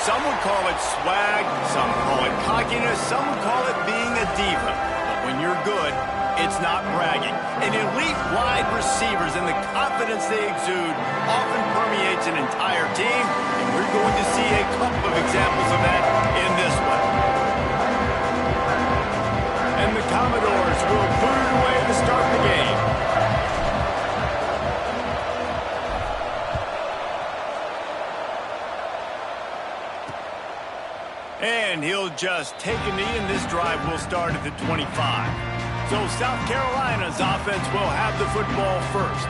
Some would call it swag, some call it cockiness, some would call it being a diva. But when you're good, it's not bragging. And elite wide receivers and the confidence they exude often permeates an entire team, and we're going to see a couple of examples of that in this one. And the Commodores will put it away to start the game. And he'll just take a knee, and this drive will start at the 25. So South Carolina's offense will have the football first.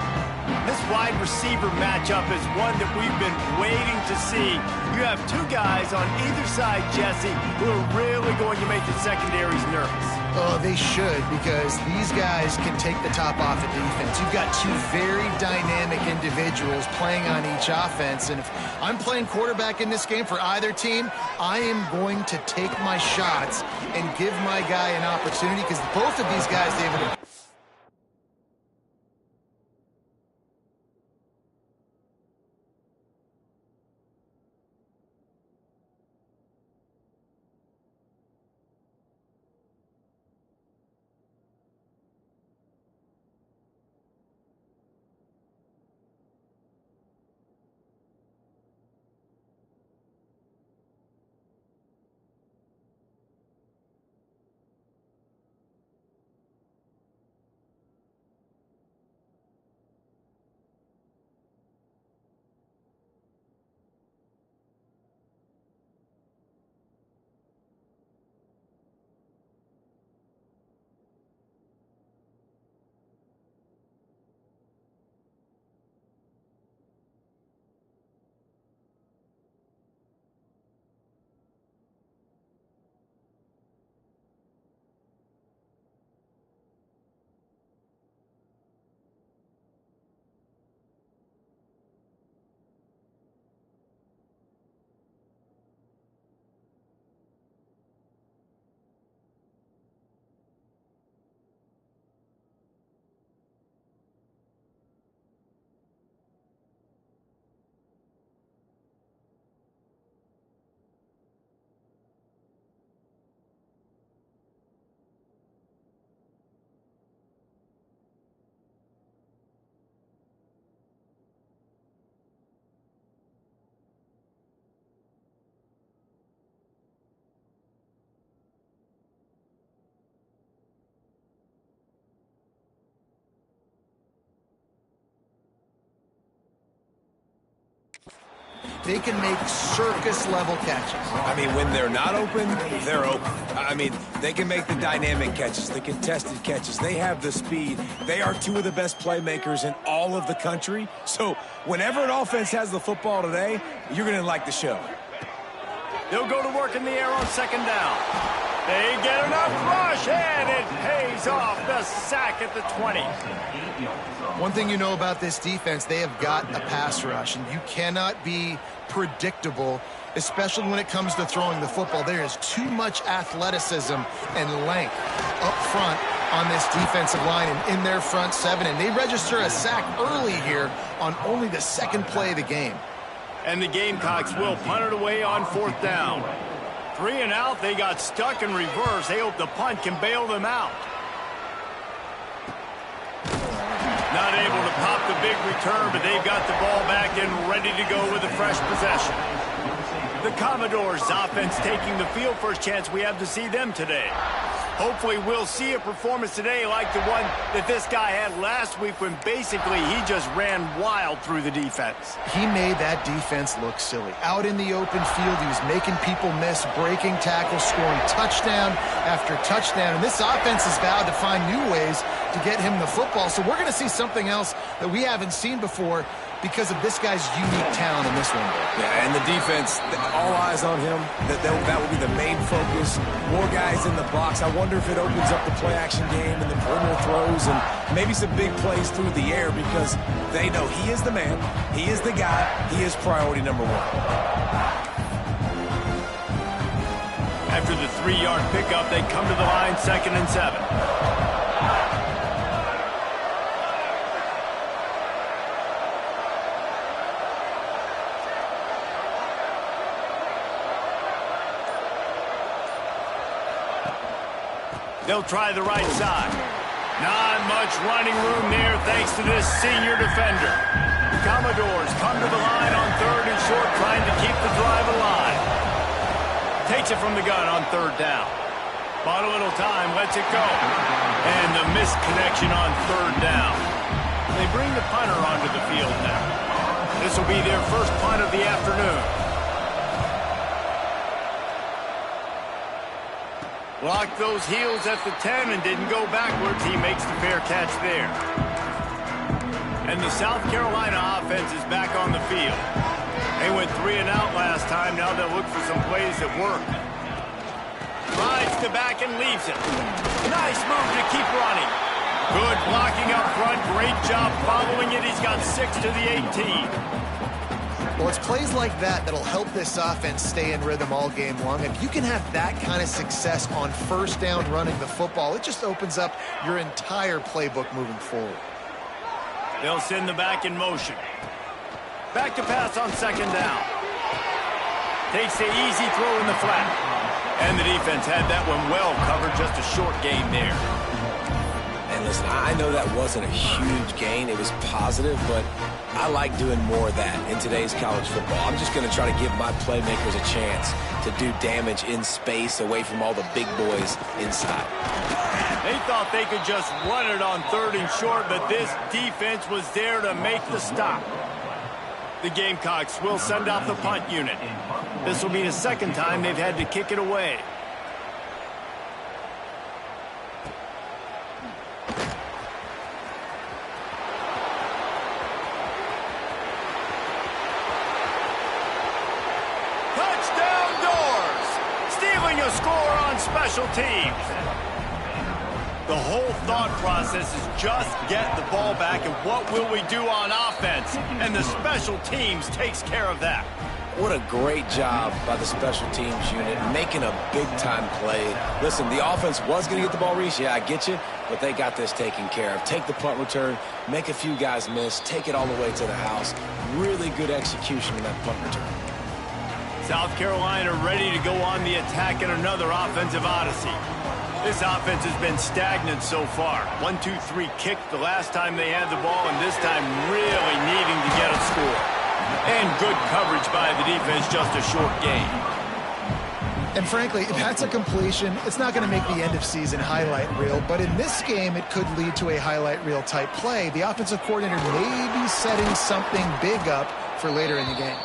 This wide receiver matchup is one that we've been waiting to see. You have two guys on either side, Jesse, who are really going to make the secondaries nervous. Oh, they should, because these guys can take the top off the defense. You've got two very dynamic individuals playing on each offense, and if I'm playing quarterback in this game for either team, I am going to take my shots and give my guy an opportunity, because both of these guys, they have an they can make circus-level catches. I mean, when they're not open, they're open. I mean, they can make the dynamic catches, the contested catches. They have the speed. They are two of the best playmakers in all of the country. So whenever an offense has the football today, you're going to like the show. They'll go to work in the air on second down. They get enough rush, and it pays off. The sack at the 20. One thing you know about this defense, they have got a pass rush, and you cannot be predictable, especially when it comes to throwing the football. There is too much athleticism and length up front on this defensive line and in their front seven, and they register a sack early here on only the second play of the game. And the Gamecocks will punt it away on fourth down. 3 and out, they got stuck in reverse. They hope the punt can bail them out. Not able to pop the big return, but they've got the ball back and ready to go with a fresh possession. The Commodores' offense taking the field, first chance we have to see them today. Hopefully we'll see a performance today like the one that this guy had last week when basically he just ran wild through the defense. He made that defense look silly. Out in the open field, he was making people miss, breaking tackles, scoring touchdown after touchdown. And this offense has vowed to find new ways to get him the football. So we're going to see something else that we haven't seen before because of this guy's unique talent in this one. Yeah, and the defense, all eyes on him. That will be the main focus. More guys in the box. I wonder if it opens up the play-action game and the perimeter throws and maybe some big plays through the air because they know he is the man, he is the guy, he is priority number one. After the 3-yard pickup, they come to the line, 2nd and 7. They'll try the right side. Not much running room there thanks to this senior defender. The Commodores come to the line on 3rd and short, trying to keep the drive alive. Takes it from the gun on 3rd down. Bought a little time, lets it go. And the missed connection on 3rd down. They bring the punter onto the field now. This will be their first punt of the afternoon. Blocked those heels at the 10 and didn't go backwards. He makes the fair catch there. And the South Carolina offense is back on the field. They went 3 and out last time. Now they'll look for some plays that work. Drives the back and leaves it. Nice move to keep running. Good blocking up front. Great job following it. He's got 6 to the 18. Well, it's plays like that that'll help this offense stay in rhythm all game long. If you can have that kind of success on 1st down running the football, it just opens up your entire playbook moving forward. They'll send the back in motion. Back to pass on 2nd down. Takes the easy throw in the flat. And the defense had that one well covered. Just a short gain there. And listen, I know that wasn't a huge gain. It was positive, but I like doing more of that in today's college football. I'm just going to try to give my playmakers a chance to do damage in space away from all the big boys inside. They thought they could just run it on 3rd and short, but this defense was there to make the stop. The Gamecocks will send out the punt unit. This will be the 2nd time they've had to kick it away. Touchdown, Dores! Stealing a score on special teams. The whole thought process is just get the ball back, and what will we do on offense? And the special teams takes care of that. What a great job by the special teams unit, making a big-time play. Listen, the offense was going to get the ball, Reese. Yeah, I get you, but they got this taken care of. Take the punt return, make a few guys miss, take it all the way to the house. Really good execution in that punt return. South Carolina ready to go on the attack in another offensive odyssey. This offense has been stagnant so far. 1-2-3 kick the last time they had the ball, and this time really needing to get a score. And good coverage by the defense, just a short gain. And frankly, if that's a completion, it's not going to make the end-of-season highlight reel, but in this game, it could lead to a highlight reel type play. The offensive coordinator may be setting something big up for later in the game.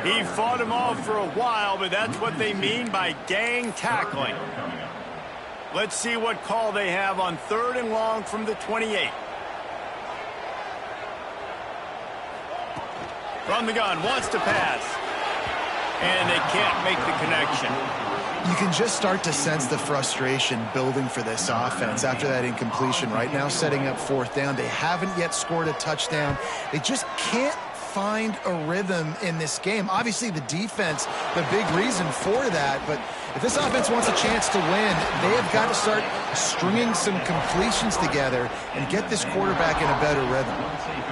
He fought him off for a while, but that's what they mean by gang tackling. Let's see what call they have on 3rd and long from the 28. From the gun, wants to pass. And they can't make the connection. You can just start to sense the frustration building for this offense after that incompletion. Right now, setting up 4th down. They haven't yet scored a touchdown. They just can't find a rhythm in this game. Obviously, the defense, the big reason for that, but if this offense wants a chance to win, they have got to start stringing some completions together and get this quarterback in a better rhythm.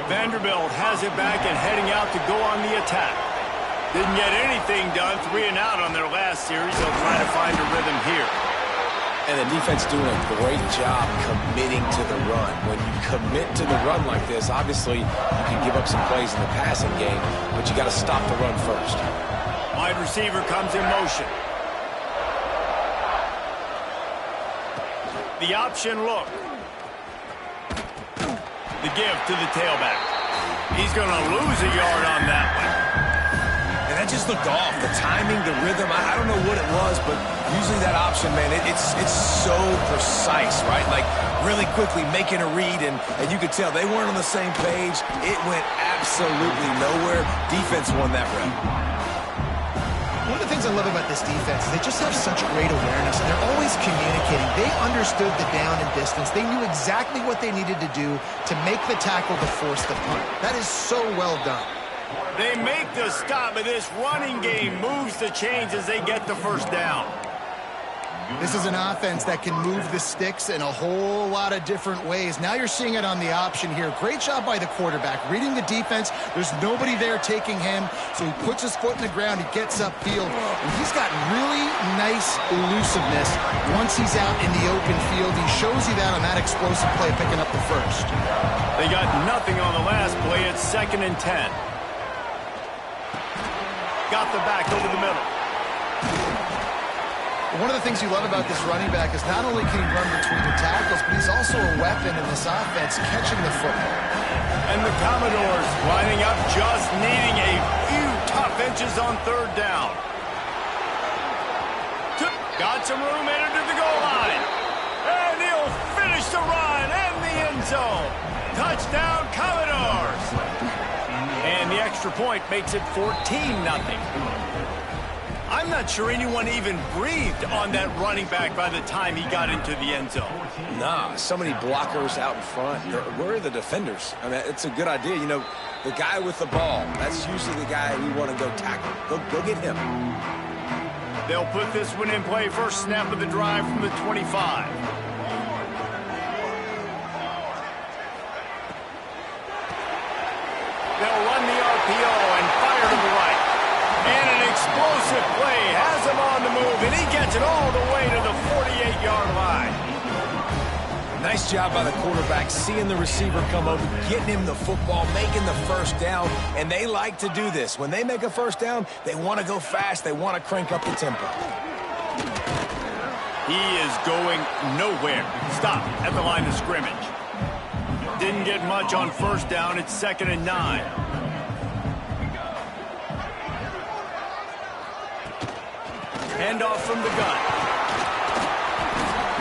Vanderbilt has it back and heading out to go on the attack. Didn't get anything done, 3 and out on their last series. They'll try to find a rhythm here. And the defense doing a great job committing to the run. When you commit to the run like this, obviously you can give up some plays in the passing game, but you got to stop the run first. Wide receiver comes in motion. The option look. The give to the tailback. He's going to lose a yard on that one. And that just looked off. The timing, the rhythm, I don't know what it was, but usually that option, man, it's so precise, right? Like really quickly making a read, and you could tell they weren't on the same page. It went absolutely nowhere. Defense won that rep. One of the things I love about this defense is they just have such great awareness, and they're always communicating. They understood the down and distance. They knew exactly what they needed to do to make the tackle to force the punt. That is so well done. They make the stop, but this running game moves the chains as they get the 1st down. This is an offense that can move the sticks in a whole lot of different ways. Now you're seeing it on the option here. Great job by the quarterback. Reading the defense, there's nobody there taking him, so he puts his foot in the ground, he gets upfield, and he's got really nice elusiveness once he's out in the open field. He shows you that on that explosive play, picking up the first. They got nothing on the last play. It's 2nd and 10. Got the back over the middle. One of the things you love about this running back is not only can he run between the tackles, but he's also a weapon in this offense, catching the football. And the Commodores lining up, just needing a few tough inches on 3rd down. Got some room, entered to the goal line. And he'll finish the run and the end zone. Touchdown, Commodores. And the extra point makes it 14-0. I'm not sure anyone even breathed on that running back by the time he got into the end zone. Nah, so many blockers out in front. Where are the defenders? I mean, it's a good idea. You know, the guy with the ball, that's usually the guy we want to go tackle. Go get him. They'll put this one in play. First snap of the drive from the 25. They'll run the RPO and fire to the right. And an explosive play has him on the move, and he gets it all the way to the 48-yard line. Nice job by the quarterback, seeing the receiver come over, getting him the football, making the first down, and they like to do this. When they make a first down, they want to go fast. They want to crank up the tempo. He is going nowhere. Stop at the line of scrimmage. Didn't get much on first down. It's 2nd and 9. Handoff from the gun.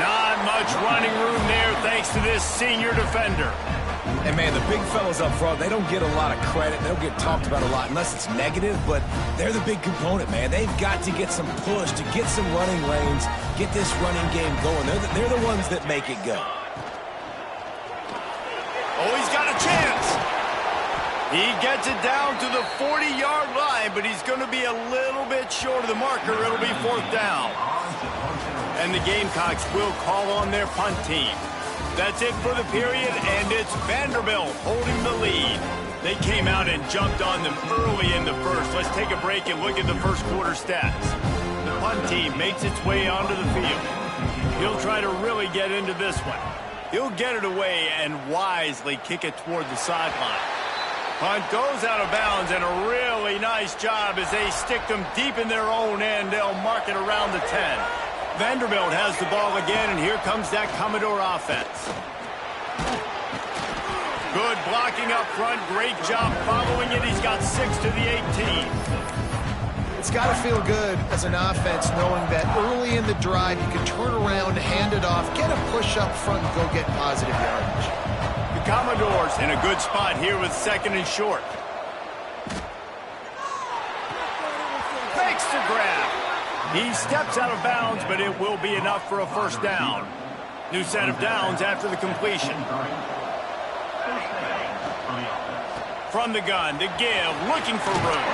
Not much running room there thanks to this senior defender. And, man, the big fellas up front, they don't get a lot of credit. They don't get talked about a lot unless it's negative, but they're the big component, man. They've got to get some push, to get some running lanes, get this running game going. They're the ones that make it go. Oh, he's got a chance. He gets it down to the 40-yard line, but he's going to be a little bit short of the marker. It'll be 4th down. And the Gamecocks will call on their punt team. That's it for the period, and it's Vanderbilt holding the lead. They came out and jumped on them early in the first. Let's take a break and look at the first quarter stats. The punt team makes its way onto the field. He'll try to really get into this one. He'll get it away and wisely kick it toward the sideline. Punt goes out of bounds, and a really nice job as they stick them deep in their own end. They'll mark it around the 10. Vanderbilt has the ball again, and here comes that Commodore offense. Good blocking up front. Great job following it. He's got 6 to the 18. It's got to feel good as an offense knowing that early in the drive you can turn around, hand it off, get a push up front, and go get positive yardage. The Commodores in a good spot here with 2nd and short. Makes the grab. He steps out of bounds, but it will be enough for a first down. New set of downs after the completion. From the gun, the give, looking for room.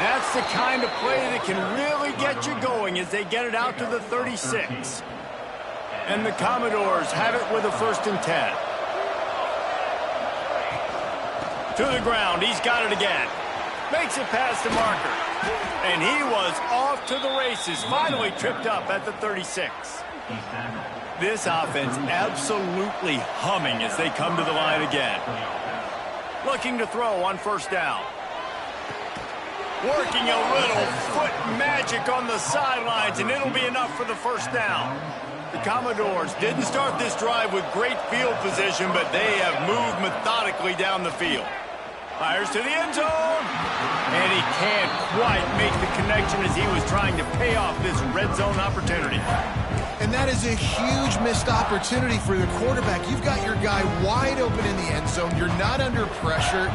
That's the kind of play that can really get you going as they get it out to the 36. And the Commodores have it with a 1st and 10. To the ground, he's got it again. Makes it past the marker. And he was off to the races, finally tripped up at the 36. This offense absolutely humming as they come to the line again. Looking to throw on first down. Working a little foot magic on the sidelines, and it'll be enough for the first down. The Commodores didn't start this drive with great field position, but they have moved methodically down the field. Fires to the end zone, and he can't quite make the connection as he was trying to pay off this red zone opportunity. And that is a huge missed opportunity for the quarterback. You've got your guy wide open in the end zone. You're not under pressure.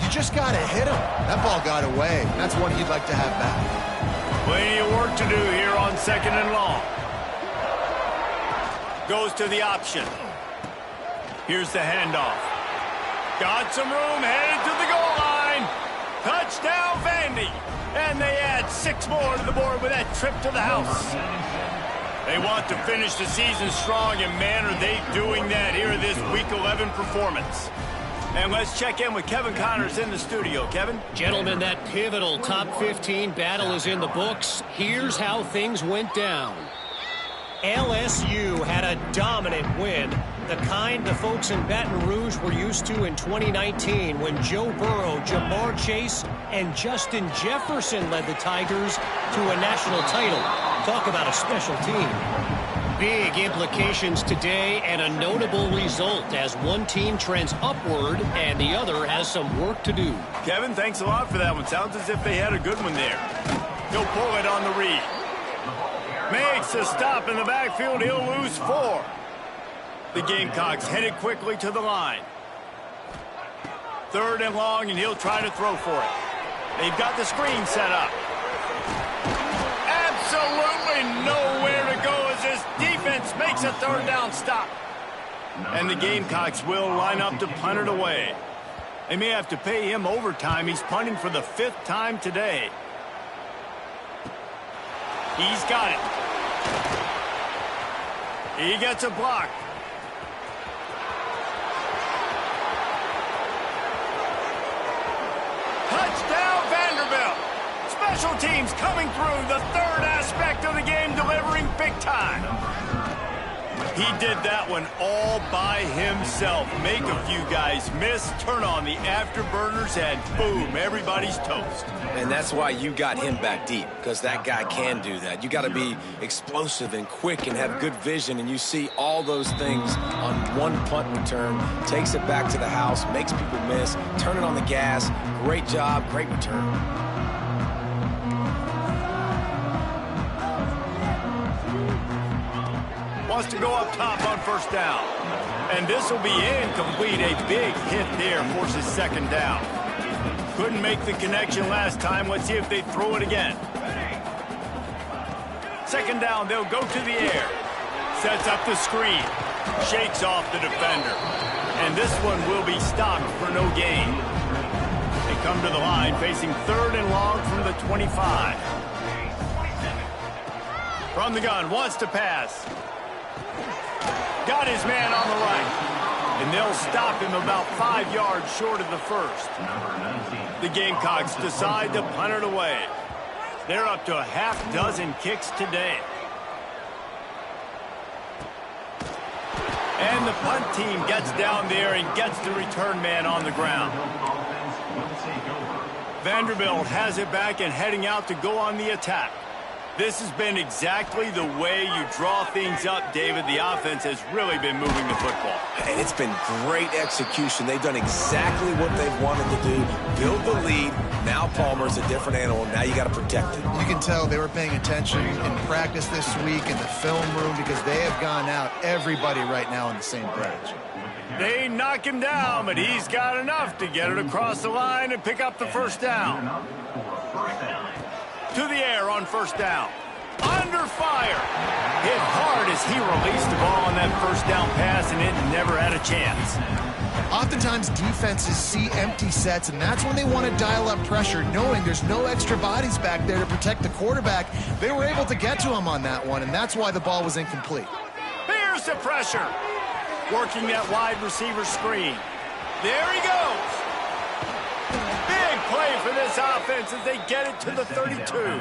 You just got to hit him. That ball got away. That's one he'd like to have back. Plenty of work to do here on 2nd and long. Goes to the option. Here's the handoff. Got some room, headed to the goal line. Touchdown, Vandy. And they add 6 more to the board with that trip to the house. They want to finish the season strong, and man, are they doing that here in this Week 11 performance. And let's check in with Kevin Connors in the studio. Kevin? Gentlemen, that pivotal top 15 battle is in the books. Here's how things went down. LSU had a dominant win, the kind the folks in Baton Rouge were used to in 2019 when Joe Burrow, Jamar Chase, and Justin Jefferson led the Tigers to a national title. Talk about a special team. Big implications today and a notable result as one team trends upward and the other has some work to do. Kevin, thanks a lot for that one. Sounds as if they had a good one there. He'll pull it on the read. Makes a stop in the backfield. He'll lose 4. The Gamecocks headed quickly to the line. 3rd and long, and he'll try to throw for it. They've got the screen set up. Absolutely nowhere to go as this defense makes a 3rd down stop. And the Gamecocks will line up to punt it away. They may have to pay him overtime. He's punting for the 5th time today. He's got it. He gets a block. Touchdown, Vanderbilt. Special teams coming through, the 3rd aspect of the game, delivering big time. He did that one all by himself. Make a few guys miss, turn on the afterburners, and boom, everybody's toast. And that's why you got him back deep, because that guy can do that. You got to be explosive and quick and have good vision, and you see all those things on one punt return. Takes it back to the house, makes people miss, turn it on the gas. Great job, great return. Wants to go up top on 1st down. And this will be incomplete. A big hit there forces 2nd down. Couldn't make the connection last time. Let's see if they throw it again. 2nd down, they'll go to the air. Sets up the screen. Shakes off the defender. And this one will be stopped for no gain. They come to the line facing 3rd and long from the 25. From the gun, wants to pass. Got his man on the right. And they'll stop him about 5 yards short of the 1st. The Gamecocks decide to punt it away. They're up to a half-dozen kicks today. And the punt team gets down there and gets the return man on the ground. Vanderbilt has it back and heading out to go on the attack. This has been exactly the way you draw things up, David. The offense has really been moving the football. And it's been great execution. They've done exactly what they've wanted to do. Build the lead. Now Palmer's a different animal. Now you got to protect it. You can tell they were paying attention in practice this week in the film room because they have gone out, everybody right now on the same page. They knock him down, but he's got enough to get it across the line and pick up the 1st down. To the air on 1st down. Under fire. Hit hard as he released the ball on that 1st down pass, and it never had a chance. Oftentimes defenses see empty sets, and that's when they want to dial up pressure, knowing there's no extra bodies back there to protect the quarterback. They were able to get to him on that one, and that's why the ball was incomplete. Here's the pressure. Working that wide receiver screen. There he goes. Big play for this offense as they get it to the 32.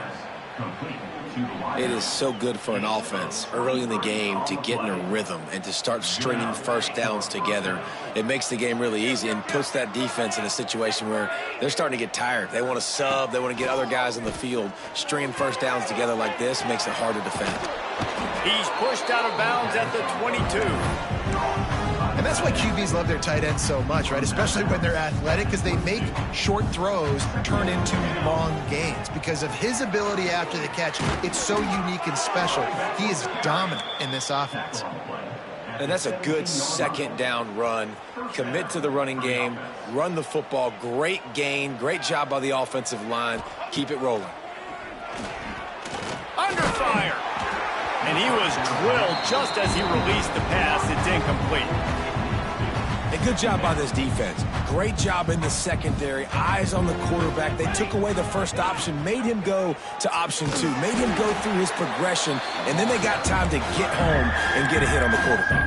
It is so good for an offense early in the game to get in a rhythm and to start stringing 1st downs together. It makes the game really easy and puts that defense in a situation where they're starting to get tired. They want to sub. They want to get other guys in the field. Stringing 1st downs together like this makes it hard to defend. He's pushed out of bounds at the 22. And that's why QBs love their tight ends so much, right? Especially when they're athletic, because they make short throws turn into long gains. Because of his ability after the catch, it's so unique and special. He is dominant in this offense. And that's a good 2nd down run. Commit to the running game, run the football. Great gain, great job by the offensive line. Keep it rolling. Under fire. And he was drilled just as he released the pass. It's incomplete. And Good job by this defense. Great job in the secondary. Eyes on the quarterback. They took away the first option, made him go to option 2, made him go through his progression, and then they got time to get home and get a hit on the quarterback.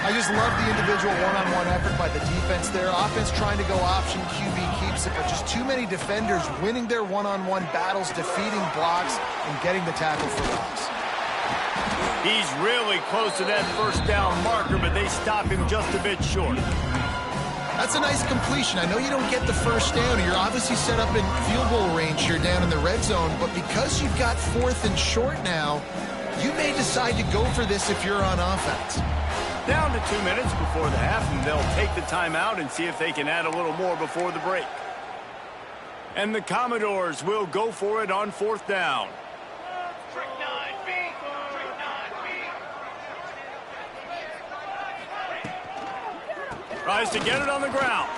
I just love the individual one-on-one effort by the defense there. Offense trying to go option, QB keeps it, but just too many defenders winning their one-on-one battles, defeating blocks, and getting the tackle for loss. He's really close to that first down marker, but they stop him just a bit short. That's a nice completion. I know you don't get the first down. You're obviously set up in field goal range here down in the red zone, but because you've got 4th and short now, you may decide to go for this if you're on offense. Down to 2 minutes before the half, and they'll take the timeout and see if they can add a little more before the break. And the Commodores will go for it on 4th down. Tries to get it on the ground.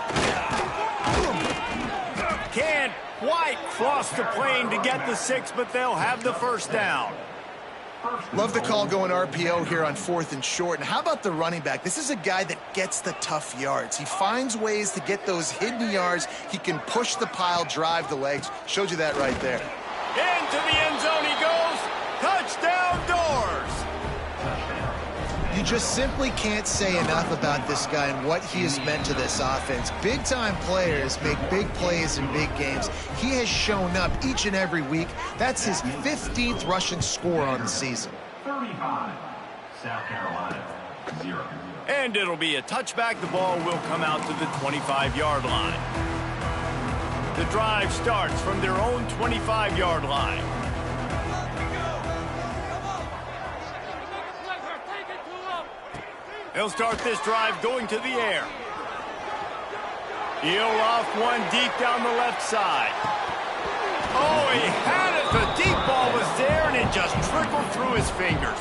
Can't quite cross the plane to get the 6, but they'll have the first down. Love the call going RPO here on 4th and short. And how about the running back? This is a guy that gets the tough yards. He finds ways to get those hidden yards. He can push the pile, drive the legs. Showed you that right there. Into the end zone he goes. Touchdown, Dores. You just simply can't say enough about this guy and what he has meant to this offense. Big-time players make big plays in big games. He has shown up each and every week. That's his 15th rushing score on the season. 35, South Carolina, 0. And it'll be a touchback. The ball will come out to the 25-yard line. The drive starts from their own 25-yard line. They'll start this drive going to the air. He'll off one deep down the left side. Oh, he had it. The deep ball was there, and it just trickled through his fingers.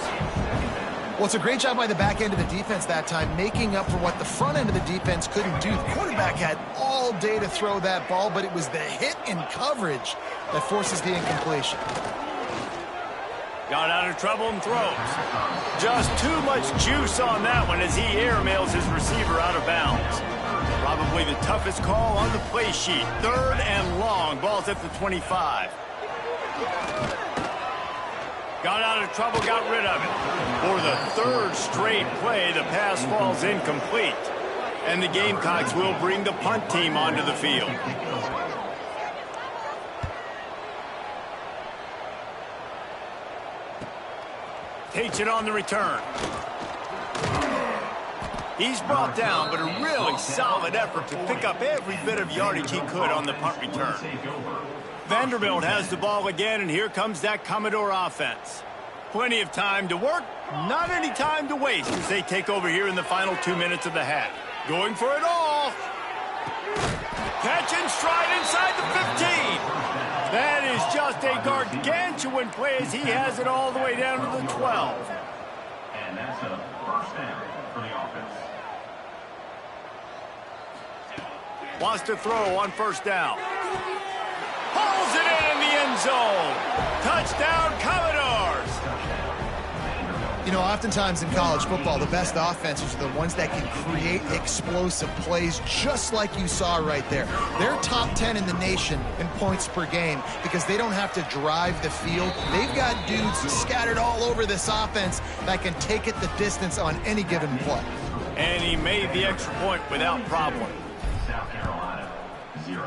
Well, it's a great job by the back end of the defense that time, making up for what the front end of the defense couldn't do. The quarterback had all day to throw that ball, but it was the hit in coverage that forces the incompletion. Got out of trouble and throws. Just too much juice on that one as he airmails his receiver out of bounds. Probably the toughest call on the play sheet. 3rd and long. Ball's at the 25. Got out of trouble, got rid of it. For the 3rd straight play, the pass falls incomplete. And the Gamecocks will bring the punt team onto the field. Takes it on the return. He's brought down, but a really solid effort to pick up every bit of yardage he could on the punt return. Vanderbilt has the ball again, and here comes that Commodore offense. Plenty of time to work, not any time to waste as they take over here in the final 2 minutes of the half. Going for it all. Catch and stride inside the 15. That is just a gargantuan play as he has it all the way down to the 12. And that's a first down for the offense. Wants to throw on 1st down. Pulls it in the end zone. Touchdown, Commodores. You know, oftentimes in college football, the best offenses are the ones that can create explosive plays, just like you saw right there. They're top 10 in the nation in points per game because they don't have to drive the field. They've got dudes scattered all over this offense that can take it the distance on any given play. And he made the extra point without problem. South Carolina, 0.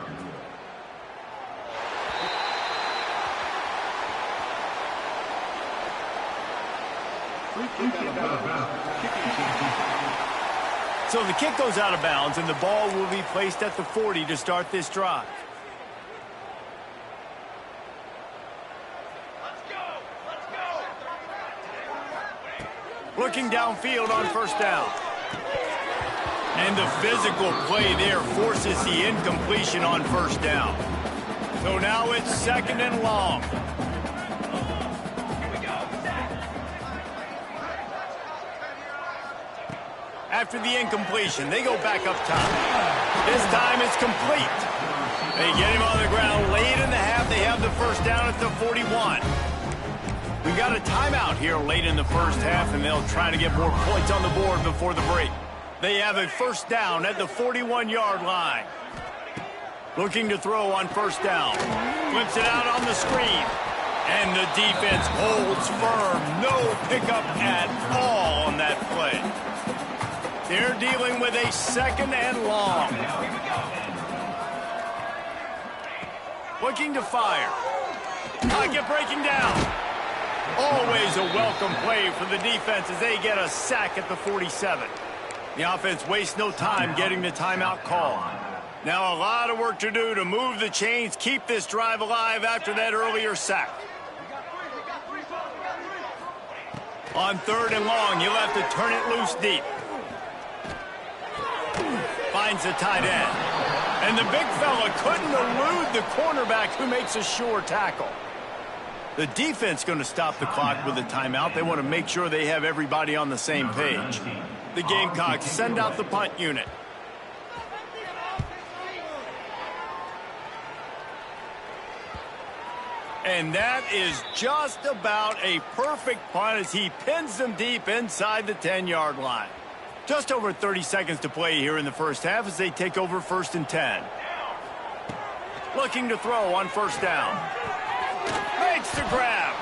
So the kick goes out of bounds, and the ball will be placed at the 40 to start this drive. Looking downfield on 1st down. And the physical play there forces the incompletion on 1st down. So now it's 2nd and long. After the incompletion, they go back up top. This time it's complete. They get him on the ground late in the half. They have the first down at the 41. We got a timeout here late in the first half, and they'll try to get more points on the board before the break. They have a first down at the 41-yard line. Looking to throw on first down. Flips it out on the screen. And the defense holds firm. No pickup at all on that play. They're dealing with a second and long. Looking to fire. Pocket breaking down. Always a welcome play for the defense as they get a sack at the 47. The offense wastes no time getting the timeout call. Now a lot of work to do to move the chains, keep this drive alive after that earlier sack. On third and long, you'll have to turn it loose deep. Finds the tight end. And the big fella couldn't elude the cornerback who makes a sure tackle. The defense going to stop the clock with a timeout. They want to make sure they have everybody on the same page. The Gamecocks send out the punt unit. And that is just about a perfect punt as he pins them deep inside the 10-yard line. Just over 30 seconds to play here in the first half as they take over 1st and 10. Looking to throw on first down. Makes the grab.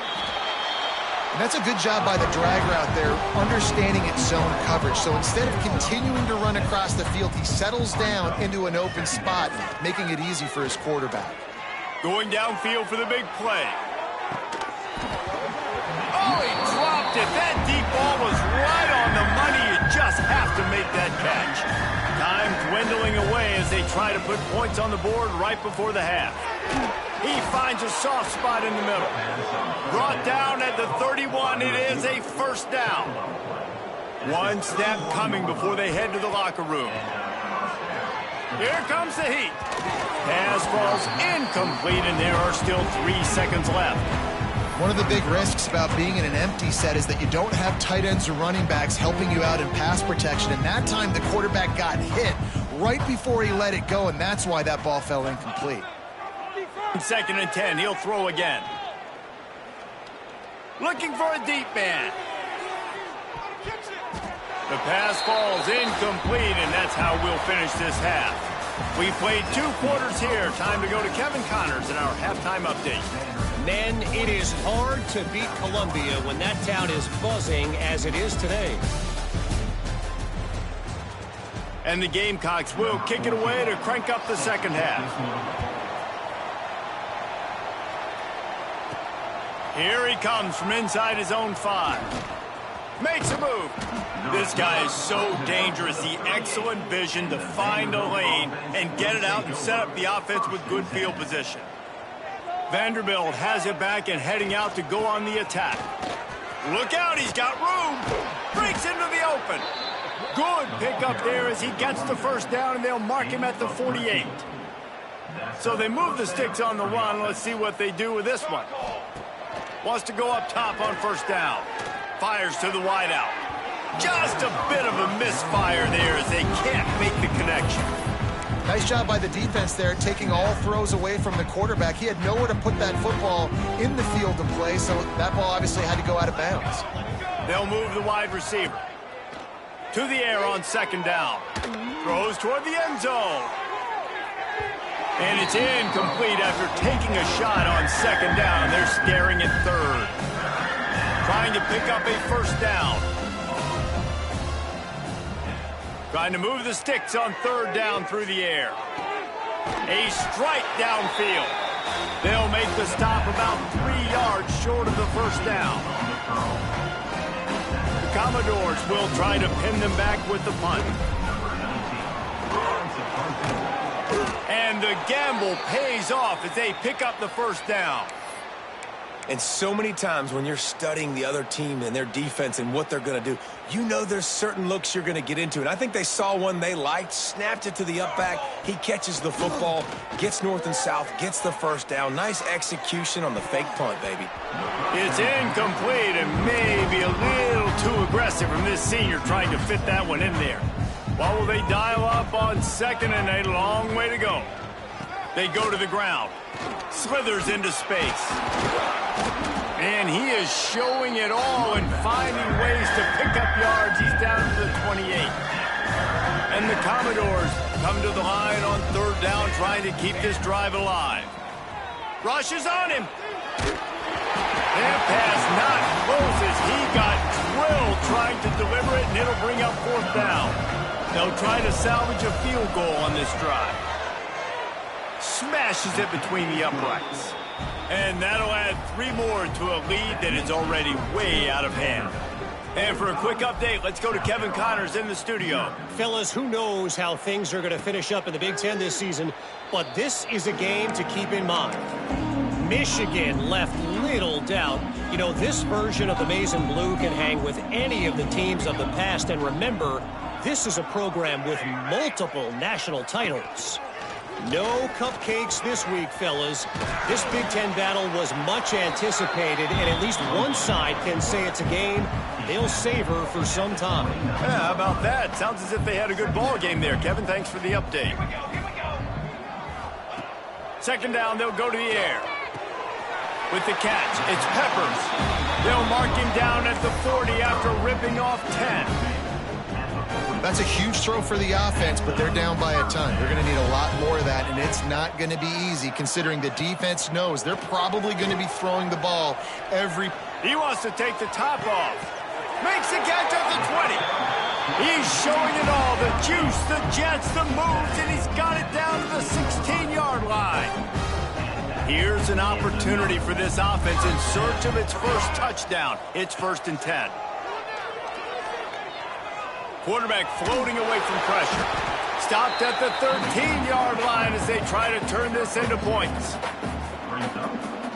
And that's a good job by the drag route there, understanding its zone coverage. So instead of continuing to run across the field, he settles down into an open spot, making it easy for his quarterback. Going downfield for the big play. Oh, he dropped it. That deep ball was right on the money. You just have to make that catch. Time dwindling away as they try to put points on the board right before the half. He finds a soft spot in the middle. Brought down at the 31. It is a first down. One snap coming before they head to the locker room. Here comes the heat. Pass falls incomplete, and there are still 3 seconds left. One of the big risks about being in an empty set is that you don't have tight ends or running backs helping you out in pass protection. And that time, the quarterback got hit right before he let it go, and that's why that ball fell incomplete. 2nd and 10. He'll throw again. Looking for a deep man. The pass falls incomplete, and that's how we'll finish this half. We played 2 quarters here. Time to go to Kevin Connors in our halftime update. Men, it is hard to beat Columbia when that town is buzzing as it is today. And the Gamecocks will kick it away to crank up the second half. Here he comes from inside his own 5. Makes a move. This guy is so dangerous. The excellent vision to find a lane and get it out and set up the offense with good field position. Vanderbilt has it back and heading out to go on the attack. Look out, he's got room. Breaks into the open. Good pickup there as he gets the first down, and they'll mark him at the 48. So they move the sticks on the run. Let's see what they do with this one. Wants to go up top on first down. Fires to the wideout. Just a bit of a misfire there as they can't make the connection. Nice job by the defense there, taking all throws away from the quarterback. He had nowhere to put that football in the field to play, so that ball obviously had to go out of bounds. They'll move the wide receiver. To the air on 2nd down. Throws toward the end zone. And it's incomplete after taking a shot on 2nd down. They're staring at 3rd. Trying to pick up a first down. Trying to move the sticks on 3rd down through the air. A strike downfield. They'll make the stop about 3 yards short of the first down. The Commodores will try to pin them back with the punt. And the gamble pays off as they pick up the first down. And so many times when you're studying the other team and their defense and what they're going to do, you know there's certain looks you're going to get into. And I think they saw one they liked, snapped it to the up back. He catches the football, gets north and south, gets the first down. Nice execution on the fake punt, baby. It's incomplete and maybe a little too aggressive from this senior trying to fit that one in there. What will they dial up on 2nd and a long way to go? They go to the ground. Slithers into space. And he is showing it all and finding ways to pick up yards. He's down to the 28. Commodores come to the line on third down, trying to keep this drive alive. Rush is on him. And pass not close as he got drilled trying to deliver it, and it'll bring up fourth down. They'll try to salvage a field goal on this drive. Smashes it between the uprights. And that'll add 3 more to a lead that is already way out of hand. And for a quick update, let's go to Kevin Connors in the studio. Fellas, who knows how things are going to finish up in the Big Ten this season, but this is a game to keep in mind. Michigan left little doubt. You know, this version of the Maize and Blue can hang with any of the teams of the past. And remember, this is a program with multiple national titles. No cupcakes this week, fellas. This Big Ten battle was much anticipated, and at least one side can say it's a game they'll savor for some time. Yeah, how about that? Sounds as if they had a good ball game there, Kevin. Thanks for the update. Second down, they'll go to the air. With the catch, it's Peppers. They'll mark him down at the 40 after ripping off 10. That's a huge throw for the offense, but they're down by a ton. They're going to need a lot more of that, and it's not going to be easy considering the defense knows they're probably going to be throwing the ball every... He wants to take the top off. Makes the catch at the 20. He's showing it all, the juice, the jets, the moves, and he's got it down to the 16-yard line. Here's an opportunity for this offense in search of its first touchdown. It's 1st and 10. Quarterback floating away from pressure. Stopped at the 13-yard line as they try to turn this into points.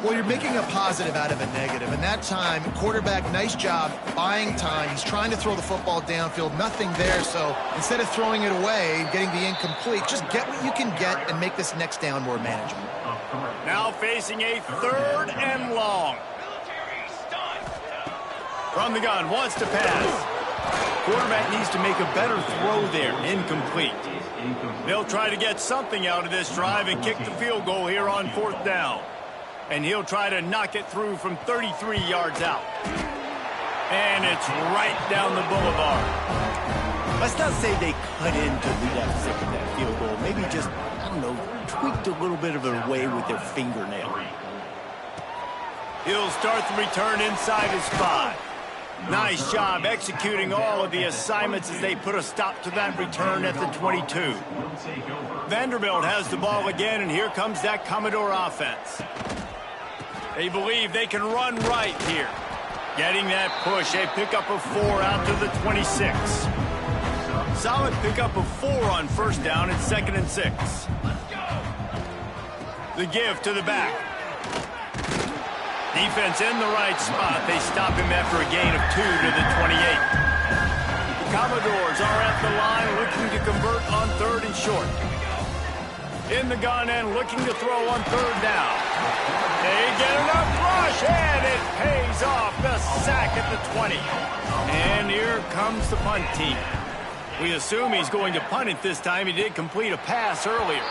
Well, you're making a positive out of a negative, and that time, quarterback, nice job buying time. He's trying to throw the football downfield, nothing there, so instead of throwing it away and getting the incomplete, just get what you can get and make this next down more manageable. Now facing a 3rd and long. From the gun, wants to pass. Quarterback needs to make a better throw there. Incomplete. They'll try to get something out of this drive and kick the field goal here on 4th down. And he'll try to knock it through from 33 yards out. And it's right down the boulevard. Let's not say they cut into the left side of that field goal. Maybe just, I don't know, tweaked a little bit of it away with their fingernail. He'll start the return inside his 5. Nice job executing all of the assignments as they put a stop to that return at the 22. Vanderbilt has the ball again, and here comes that Commodore offense. They believe they can run right here. Getting that push, a pickup of 4 out to the 26. Solid pickup of 4 on 1st down and 2nd and 6. The give to the back. Defense in the right spot. They stop him after a gain of 2 to the 28. The Commodores are at the line looking to convert on 3rd and short. In the gun and looking to throw on 3rd down. They get enough rush, and it pays off. The sack at the 20. And here comes the punt team. We assume he's going to punt it this time. He did complete a pass earlier.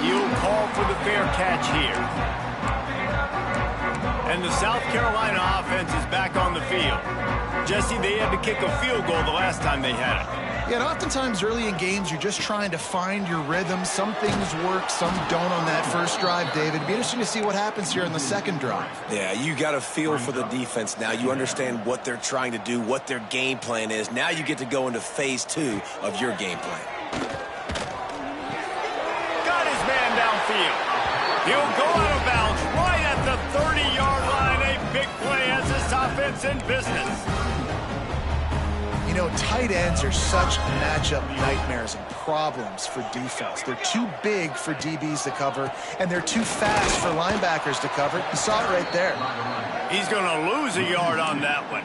He'll call for the fair catch here. And the South Carolina offense is back on the field. Jesse, they had to kick a field goal the last time they had it. Yeah, and oftentimes early in games, you're just trying to find your rhythm. Some things work, some don't on that first drive, David. It'd be interesting to see what happens here in the second drive. Yeah, you got a feel for the defense now. You understand what they're trying to do, what their game plan is. Now you get to go into phase 2 of your game plan. Got his man downfield. He'll go out of bounds right at the 30-yard line. A big play as this offense in business. You know, tight ends are such matchup nightmares and problems for defense. They're too big for DBs to cover, and they're too fast for linebackers to cover. You saw it right there. He's going to lose a yard on that one.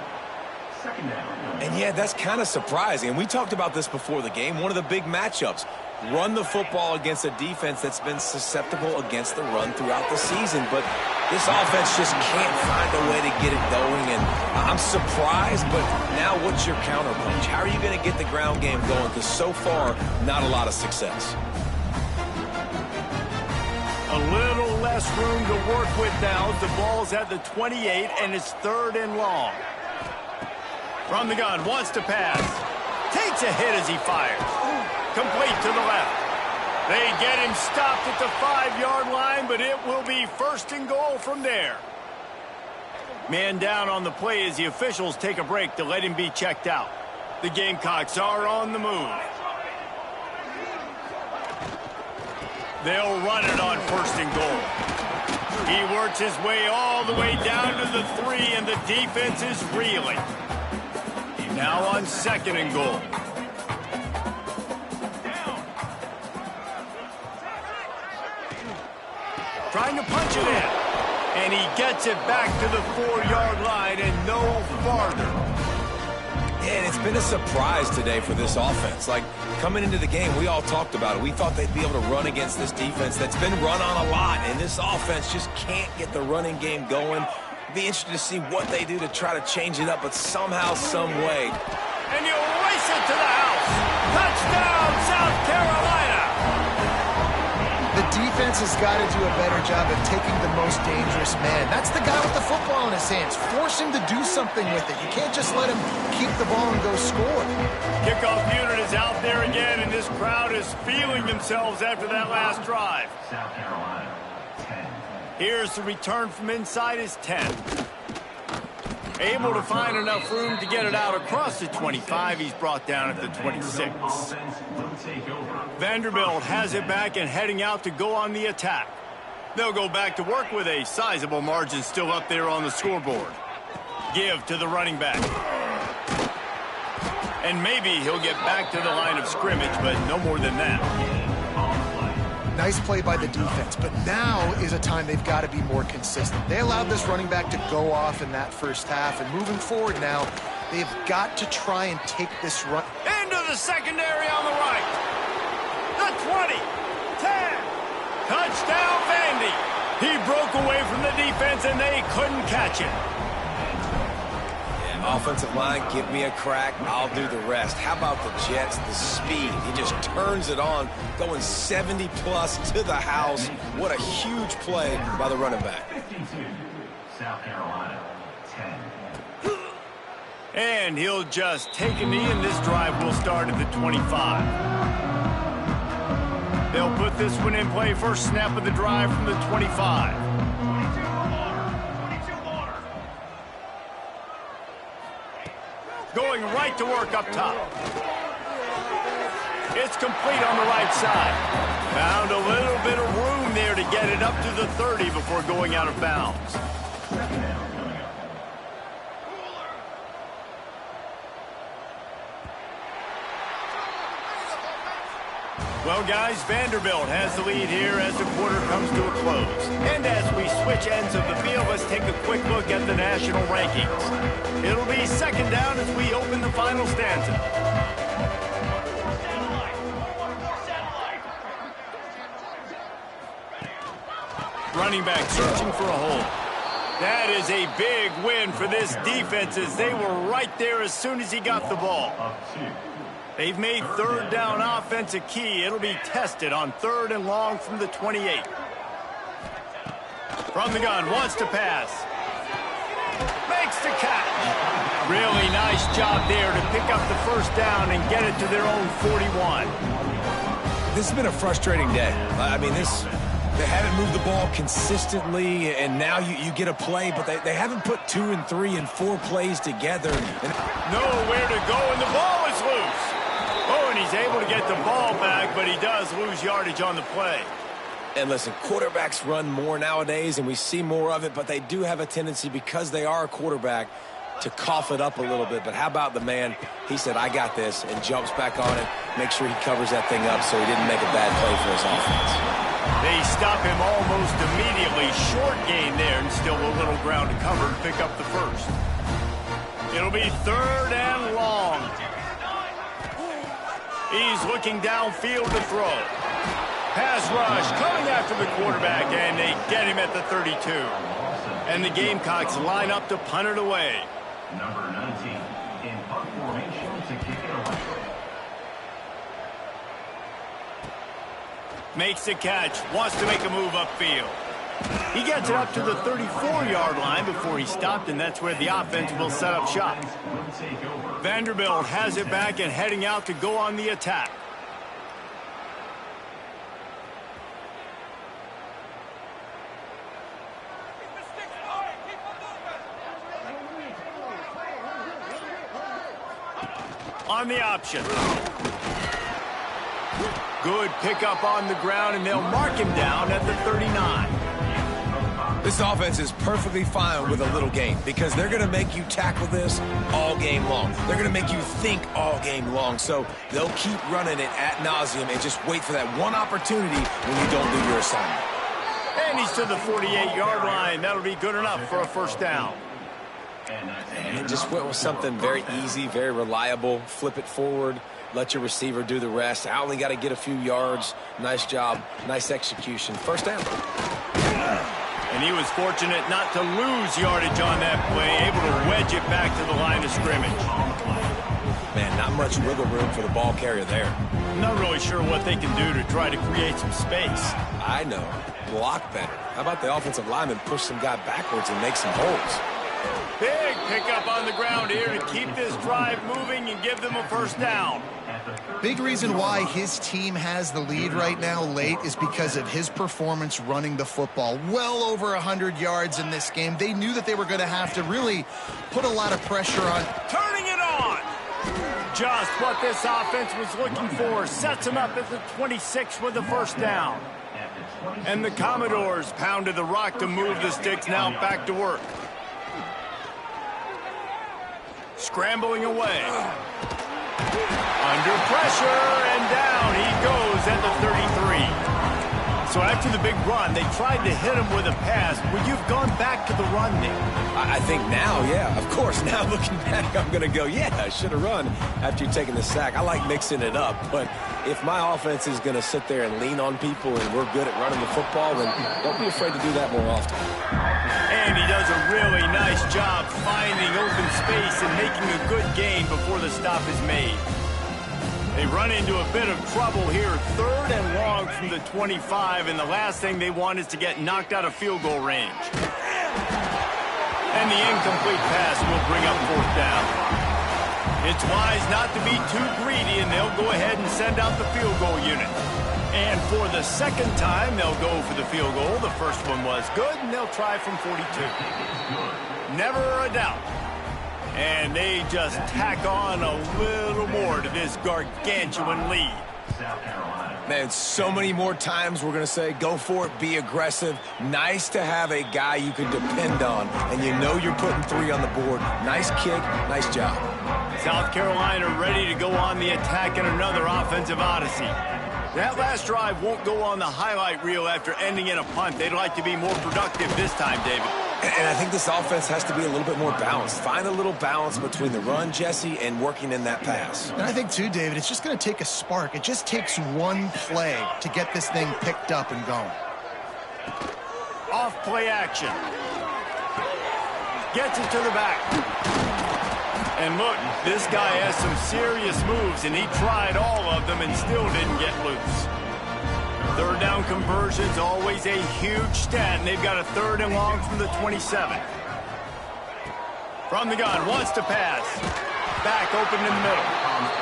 And yeah, that's kind of surprising. And we talked about this before the game. One of the big matchups. Run the football against a defense that's been susceptible against the run throughout the season. But this offense just can't find a way to get it going. And I'm surprised, but now what's your counterpunch? How are you going to get the ground game going? Because so far, not a lot of success. A little less room to work with now as the ball's at the 28 and it's 3rd and long. From the gun, wants to pass. Takes a hit as he fires. Complete to the left. They get him stopped at the 5-yard line, but it will be 1st and goal from there. Man down on the play as the officials take a break to let him be checked out. The Gamecocks are on the move. They'll run it on 1st and goal. He works his way all the way down to the 3, and the defense is reeling. Now on 2nd and goal. Trying to punch it in. And he gets it back to the 4-yard line and no farther. And it's been a surprise today for this offense. Like, coming into the game, we all talked about it. We thought they'd be able to run against this defense that's been run on a lot, and this offense just can't get the running game going. Be interested to see what they do to try to change it up, but somehow, some way. And you race it to the house. Touchdown, South Carolina. The defense has got to do a better job of taking the most dangerous man. That's the guy with the football in his hands. Force him to do something with it. You can't just let him keep the ball and go score. Kickoff unit is out there again, and this crowd is feeling themselves after that last drive. South Carolina, 10. Here's the return from inside his 10. Able to find enough room to get it out across the 25. He's brought down at the 26. Vanderbilt has it back and heading out to go on the attack. They'll go back to work with a sizable margin still up there on the scoreboard. Give to the running back. And maybe he'll get back to the line of scrimmage, but no more than that. Nice play by the defense, but now is a time they've got to be more consistent. They allowed this running back to go off in that first half, and moving forward now, they've got to try and take this run. Into the secondary on the right. The 20, 10. Touchdown, Vandy. He broke away from the defense, and they couldn't catch him. Offensive line, give me a crack, I'll do the rest. How about the Jets, the speed? He just turns it on, going 70-plus to the house. What a huge play by the running back. 52, South Carolina, 10. And he'll just take a knee, and this drive will start at the 25. They'll put this one in play. First snap of the drive from the 25. Going right to work up top. It's complete on the right side. Found a little bit of room there to get it up to the 30 before going out of bounds. Well, guys, Vanderbilt has the lead here as the quarter comes to a close. And as we switch ends of the field, let's take a quick look at the national rankings. It'll be 2nd down as we open the final stanza. Running back searching for a hole. That is a big win for this defense as they were right there as soon as he got the ball. They've made 3rd down offense a key. It'll be tested on 3rd and long from the 28. From the gun, wants to pass. Makes the catch. Really nice job there to pick up the 1st down and get it to their own 41. This has been a frustrating day. I mean, they haven't moved the ball consistently, and now you get a play, but they haven't put 2 and 3 and 4 plays together. And nowhere to go, and the ball is loose. Oh, and he's able to get the ball back, but he does lose yardage on the play. And listen, quarterbacks run more nowadays, and we see more of it, but they do have a tendency, because they are a quarterback, to cough it up a little bit. But how about the man? He said, I got this, and jumps back on it, make sure he covers that thing up so he didn't make a bad play for his offense. They stop him almost immediately. Short gain there, and still a little ground to cover to pick up the 1st. It'll be 3rd and long. He's looking downfield to throw. Pass rush coming after the quarterback, and they get him at the 32. And the Gamecocks line up to punt it away. Number 19 in punt formation to kick it away. Makes the catch, wants to make a move upfield. He gets it up to the 34-yard line before he stopped, and that's where the offense will set up shop. Vanderbilt has it back and heading out to go on the attack. on the option. Good pickup on the ground, and they'll mark him down at the 39. This offense is perfectly fine with a little game because they're going to make you tackle this all game long. They're going to make you think all game long. So they'll keep running it ad nauseum and just wait for that one opportunity when you don't do your assignment. And he's to the 48-yard line. That'll be good enough for a first down. And just went with something very easy, very reliable. Flip it forward. Let your receiver do the rest. I only got to get a few yards. Nice job. Nice execution. First down. And he was fortunate not to lose yardage on that play, able to wedge it back to the line of scrimmage. Man, not much wiggle room for the ball carrier there. Not really sure what they can do to try to create some space. I know. Block better. How about the offensive lineman push some guy backwards and make some holes? Big pickup on the ground here to keep this drive moving and give them a first down. Big reason why his team has the lead right now late is because of his performance running the football. Well over 100 yards in this game. They knew that they were going to have to really put a lot of pressure on. Turning it on. Just what this offense was looking for. Sets him up at the 26 with the first down. And the Commodores pounded the rock to move the sticks. Now back to work. Scrambling away. Under pressure, and down he goes at the 33. So after the big run, they tried to hit him with a pass. Well, you've gone back to the run, Nick. I think now, yeah, of course. Now looking back, I'm going to go, yeah, I should have run after you're taking the sack. I like mixing it up, but if my offense is going to sit there and lean on people and we're good at running the football, then don't be afraid to do that more often. And he does a really nice job finding open space and making a good gain before the stop is made. They run into a bit of trouble here, 3rd and long from the 25, and the last thing they want is to get knocked out of field goal range. And the incomplete pass will bring up 4th down. It's wise not to be too greedy, and they'll go ahead and send out the field goal unit. And for the second time, they'll go for the field goal. The first one was good, and they'll try from 42. Never a doubt. And they just tack on a little more to this gargantuan lead. Man, so many more times we're going to say, go for it, be aggressive. Nice to have a guy you can depend on, and you know you're putting 3 on the board. Nice kick, nice job. South Carolina ready to go on the attack in another offensive odyssey. That last drive won't go on the highlight reel after ending in a punt. They'd like to be more productive this time, David. And I think this offense has to be a little bit more balanced. Find a little balance between the run, Jesse, and working in that pass. And I think, too, David, it's just going to take a spark. It just takes one play to get this thing picked up and going. Off play action. Gets it to the back. And look, this guy has some serious moves, and he tried all of them and still didn't get loose. 3rd down conversions, always a huge stat, and they've got a 3rd and long from the 27. From the gun, wants to pass. Back open in the middle.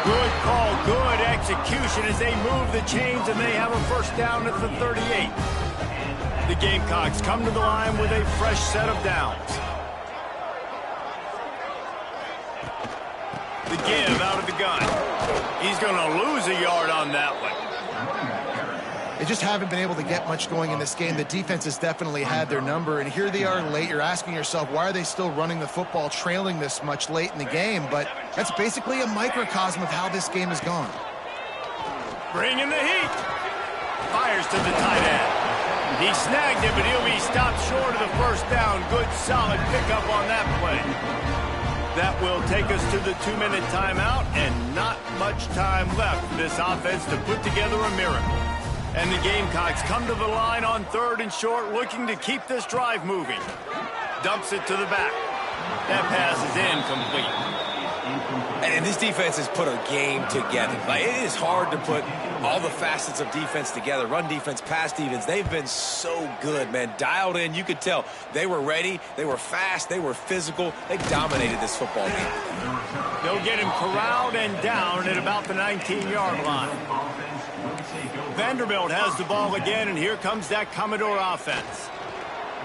Good call, good execution as they move the chains, and they have a first down at the 38. The Gamecocks come to the line with a fresh set of downs. The give out of the gun. He's going to lose a yard on that one. They just haven't been able to get much going in this game. The defense has definitely had their number, and here they are late. You're asking yourself, why are they still running the football, trailing this much late in the game? But that's basically a microcosm of how this game has gone. Bringing the heat. Fires to the tight end. He snagged it, but he'll be stopped short of the first down. Good, solid pickup on that play. That will take us to the 2-minute timeout, and not much time left for this offense to put together a miracle. And the Gamecocks come to the line on 3rd and short, looking to keep this drive moving. Dumps it to the back. That pass is incomplete. And this defense has put a game together. Like, it is hard to put all the facets of defense together. Run defense, pass defense. They've been so good, man. Dialed in. You could tell they were ready. They were fast. They were physical. They dominated this football game. They'll get him corralled and down at about the 19-yard line. Vanderbilt has the ball again, and here comes that Commodore offense.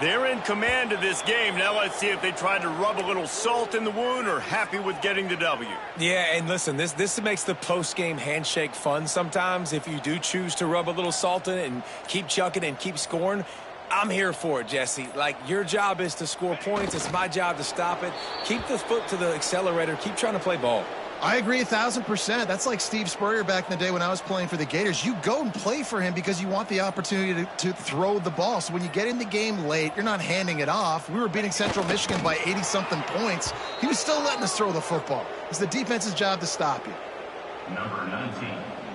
They're in command of this game. Now let's see if they try to rub a little salt in the wound or happy with getting the W. Yeah, and listen, this makes the post-game handshake fun sometimes. If you do choose to rub a little salt in it and keep chucking and keep scoring, I'm here for it, Jesse. Like, your job is to score points. It's my job to stop it. Keep the foot to the accelerator. Keep trying to play ball. I agree 1,000%. That's like Steve Spurrier back in the day when I was playing for the Gators. You go and play for him because you want the opportunity to throw the ball. So when you get in the game late, you're not handing it off. We were beating Central Michigan by 80-something points. He was still letting us throw the football. It's the defense's job to stop you. Number 19,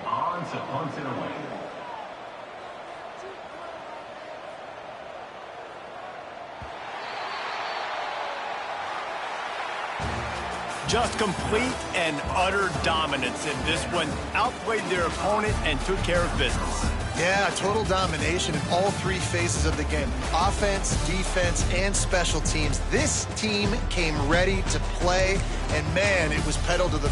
on to punt it away. Just complete and utter dominance in this one. Outplayed their opponent and took care of business. Yeah, total domination in all three phases of the game. Offense, defense, and special teams. This team came ready to play, and man, it was pedal to the